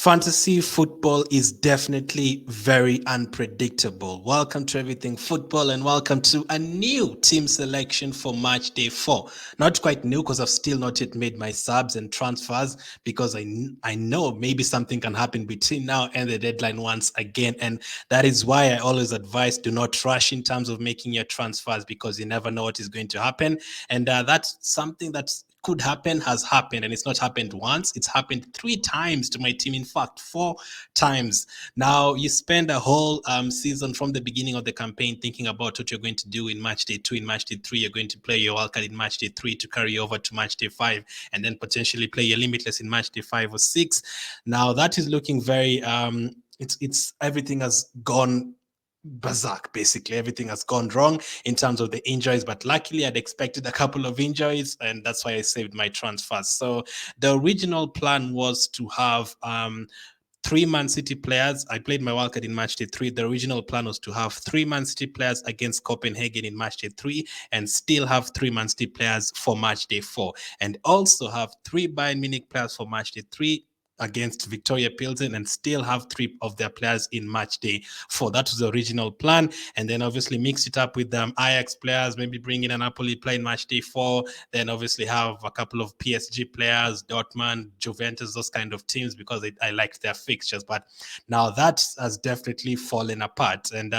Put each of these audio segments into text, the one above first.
Fantasy football is definitely very unpredictable. Welcome to Everything Football and welcome to a new team selection for match day 4. Not quite new because I've still not yet made my subs and transfers because I know maybe something can happen between now and the deadline once again. And that is why I always advise do not rush in terms of making your transfers because you never know what is going to happen. And that's something that's could happen has happened, and it's not happened once, it's happened 3 times to my team. In fact, 4 times. Now you spend a whole season from the beginning of the campaign thinking about what you're going to do in match day 2. In match day 3 you're going to play your wildcard in match day 3 to carry over to match day 5, and then potentially play your limitless in match day 5 or 6. Now that is looking very it's everything has gone berserk. Basically everything has gone wrong in terms of the injuries, but luckily I'd expected a couple of injuries, and that's why I saved my transfers. So the original plan was to have 3 Man City players. I played my wildcard in match day 3. The original plan was to have 3 Man City players against Copenhagen in match day 3, and still have 3 Man City players for match day 4, and also have 3 Bayern Munich players for match day 3 against Victoria Pilsen, and still have 3 of their players in match day 4. That was the original plan. And then obviously mix it up with Ajax players, maybe bring in a Napoli player in match day 4, then obviously have a couple of PSG players, Dortmund, Juventus, those kind of teams, because I liked their fixtures. But now that has definitely fallen apart. And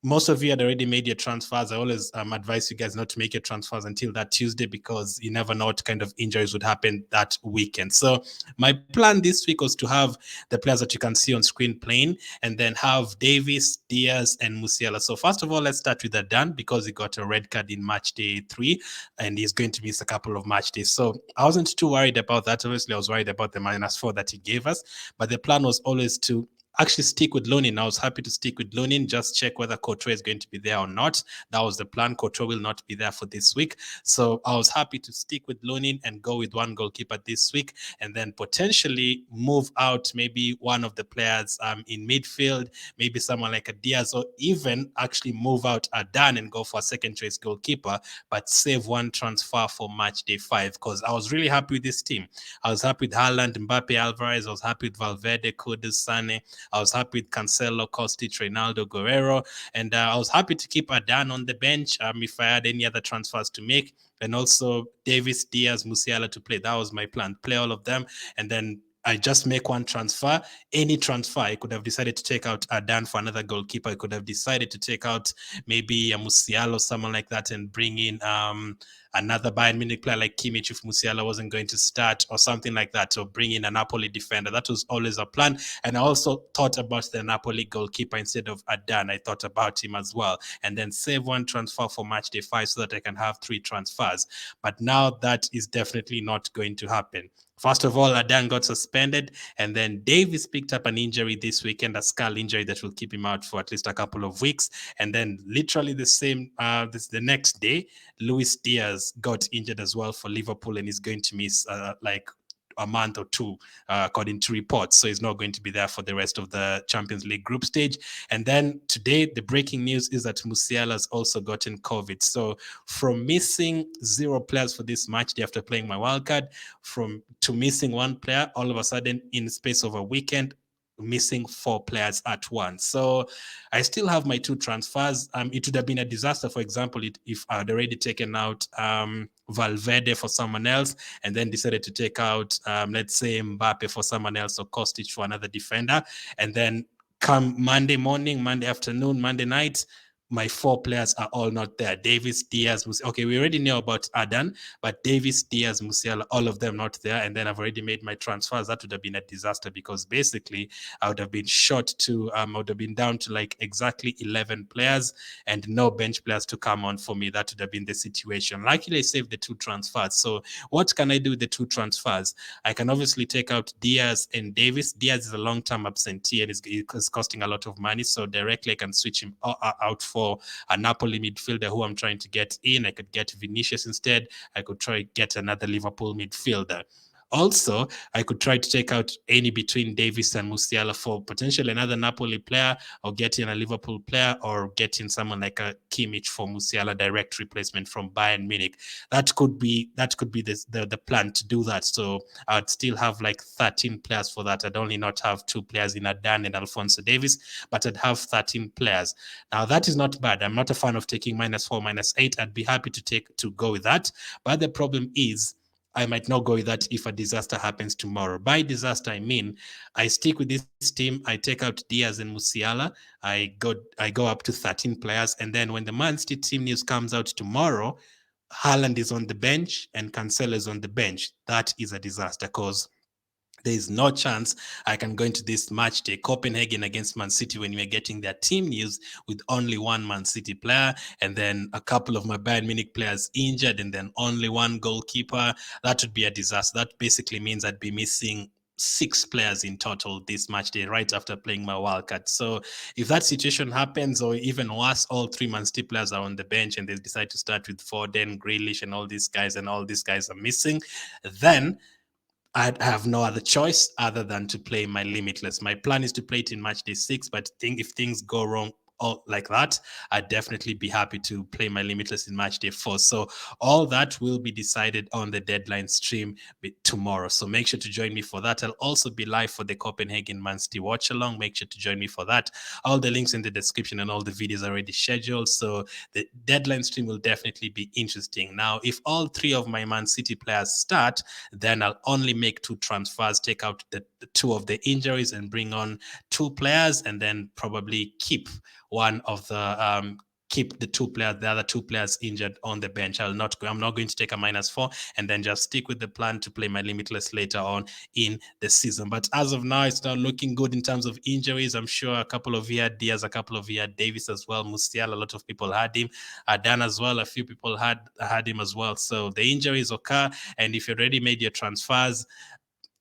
most of you had already made your transfers. I always advise you guys not to make your transfers until that Tuesday, because you never know what kind of injuries would happen that weekend. So my plan this week was to have the players that you can see on screen playing, and then have Davis, Diaz, and Musiala. So first of all, let's start with Adan, because he got a red card in match day 3, and he's going to miss a couple of match days. So I wasn't too worried about that. Obviously, I was worried about the -4 that he gave us, but the plan was always to actually stick with Lunin. I was happy to stick with Lunin, just check whether Courtois is going to be there or not. That was the plan. Courtois will not be there for this week. So I was happy to stick with Lunin and go with one goalkeeper this week, and then potentially move out maybe one of the players in midfield, maybe someone like a Diaz, or even actually move out Adan and go for a second choice goalkeeper, but save one transfer for match day 5, because I was really happy with this team. I was happy with Haaland, Mbappe, Alvarez. I was happy with Valverde, Kudus, Sane. I was happy with Cancelo, Kostic, Ronaldo, Guerrero, and I was happy to keep Adan on the bench if I had any other transfers to make, and also Davis, Diaz, Musiala to play. That was my plan. Play all of them, and then I just make one transfer. Any transfer, I could have decided to take out Adan for another goalkeeper. I could have decided to take out maybe a Musiala or someone like that, and bring in another Bayern Munich player like Kimmich if Musiala wasn't going to start, or something like that, or bring in a Napoli defender. That was always a plan. And I also thought about the Napoli goalkeeper instead of Adan. I thought about him as well, and then save one transfer for match day 5 so that I can have 3 transfers. But now that is definitely not going to happen. First of all, Adan got suspended, and then Davis picked up an injury this weekend, a skull injury that will keep him out for at least a couple of weeks. And then literally the next day, Luis Diaz got injured as well for Liverpool, and is going to miss like a month or 2, according to reports. So he's not going to be there for the rest of the Champions League group stage. And then today, the breaking news is that Musiala has also gotten COVID. So from missing 0 players for this match day after playing my wildcard, to missing 1 player, all of a sudden in the space of a weekend, missing 4 players at once. So I still have my 2 transfers. It would have been a disaster, for example, if I had already taken out Valverde for someone else, and then decided to take out, let's say, Mbappe for someone else, or Kostic for another defender. And then come Monday morning, Monday afternoon, Monday night, my 4 players are all not there. Davis, Diaz, Musiala. Okay, we already know about Adan, but Davis, Diaz, Musiala, all of them not there. And then I've already made my transfers. That would have been a disaster, because basically I would have been I would have been down to like exactly 11 players and no bench players to come on for me. That would have been the situation. Luckily, I saved the 2 transfers. So what can I do with the 2 transfers? I can obviously take out Diaz and Davis. Diaz is a long-term absentee and is costing a lot of money. So directly I can switch him out for a Napoli midfielder who I'm trying to get in. I could get Vinicius instead. I could try get another Liverpool midfielder. Also, I could try to take out any between Davis and Musiala for potentially another Napoli player, or getting a Liverpool player, or getting someone like a Kimmich for Musiala, direct replacement from Bayern Munich. That could be the plan to do that. So I'd still have like 13 players for that. I'd only not have 2 players in Adan and Alphonso Davis, but I'd have 13 players. Now that is not bad. I'm not a fan of taking -4, -8. I'd be happy to go with that. But the problem is, I might not go with that if a disaster happens tomorrow. By disaster, I mean I stick with this team. I take out Diaz and Musiala. I go up to 13 players, and then when the Man City team news comes out tomorrow, Haaland is on the bench and Cancelo is on the bench. That is a disaster, because there is no chance I can go into this match day, Copenhagen against Man City, when we're getting their team news with only one Man City player, and then a couple of my Bayern Munich players injured, and then only one goalkeeper. That would be a disaster. That basically means I'd be missing 6 players in total this match day, right after playing my wildcard. So if that situation happens, or even worse, all 3 Man City players are on the bench and they decide to start with Foden, Grealish, and all these guys, and all these guys are missing, then I have no other choice other than to play my Limitless. My plan is to play it in match day 6, but if things go wrong like that, I'd definitely be happy to play my Limitless in match day 4. So all that will be decided on the deadline stream tomorrow. So make sure to join me for that. I'll also be live for the Copenhagen Man City watch along. Make sure to join me for that. All the links in the description, and all the videos are already scheduled. So the deadline stream will definitely be interesting. Now, if all 3 of my Man City players start, then I'll only make 2 transfers, take out the 2 of the injuries and bring on 2 players, and then probably keep one of the keep the other 2 players injured on the bench. I'm not going to take a -4 and then just stick with the plan to play my Limitless later on in the season. But as of now, it's not looking good in terms of injuries. I'm sure a couple of you had Diaz, a couple of you had Davis as well. Musiala, a lot of people had him. Dan as well, a few people had him as well. So the injuries occur, and if you already made your transfers,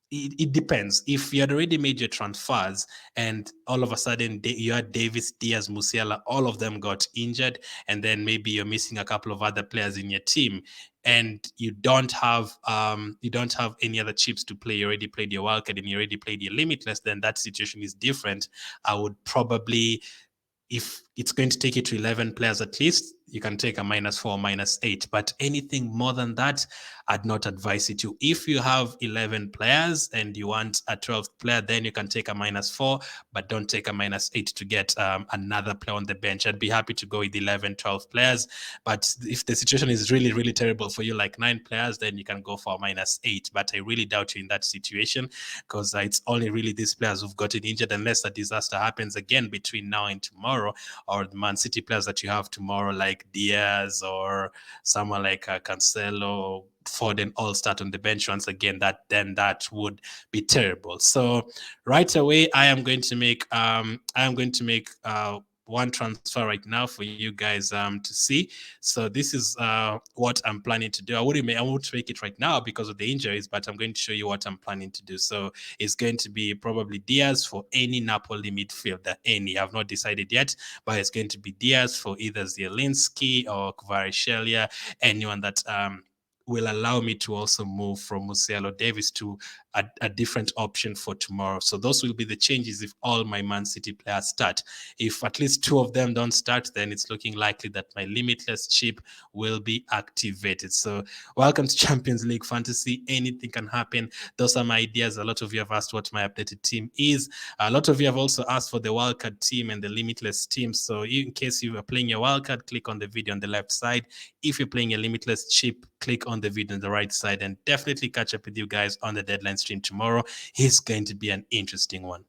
it depends. If you had already made your transfers and all of a sudden you had Davis, Diaz, Musiala, all of them got injured, and then maybe you're missing a couple of other players in your team, and you don't have any other chips to play. You already played your wildcard and you already played your Limitless, then that situation is different. I would probably, if it's going to take you to 11 players at least, you can take a -4, -8. But anything more than that, I'd not advise you to. If you have 11 players and you want a 12th player, then you can take a -4, but don't take a -8 to get another player on the bench. I'd be happy to go with 11, 12 players. But if the situation is really, really terrible for you, like 9 players, then you can go for a -8. But I really doubt you in that situation, because it's only really these players who've gotten injured, unless a disaster happens again between now and tomorrow, or the Man City players that you have tomorrow, like Diaz or someone like Cancelo, Foden, all start on the bench once again. That would be terrible. So right away, I am going to make one transfer right now for you guys to see. So this is what I'm planning to do. I won't make it right now because of the injuries, but I'm going to show you what I'm planning to do. So it's going to be probably Diaz for any Napoli midfielder. I've not decided yet, but it's going to be Diaz for either Zielinski or Kvaratskhelia, anyone that will allow me to also move from Musiala Davis to a different option for tomorrow. So those will be the changes if all my Man City players start. If at least 2 of them don't start, then it's looking likely that my Limitless chip will be activated. So welcome to Champions League Fantasy. Anything can happen. Those are my ideas. A lot of you have asked what my updated team is. A lot of you have also asked for the wildcard team and the Limitless team. So in case you are playing your wildcard, click on the video on the left side. If you're playing a Limitless chip, click on the video on the right side, and definitely catch up with you guys on the deadline stream tomorrow. It's going to be an interesting one.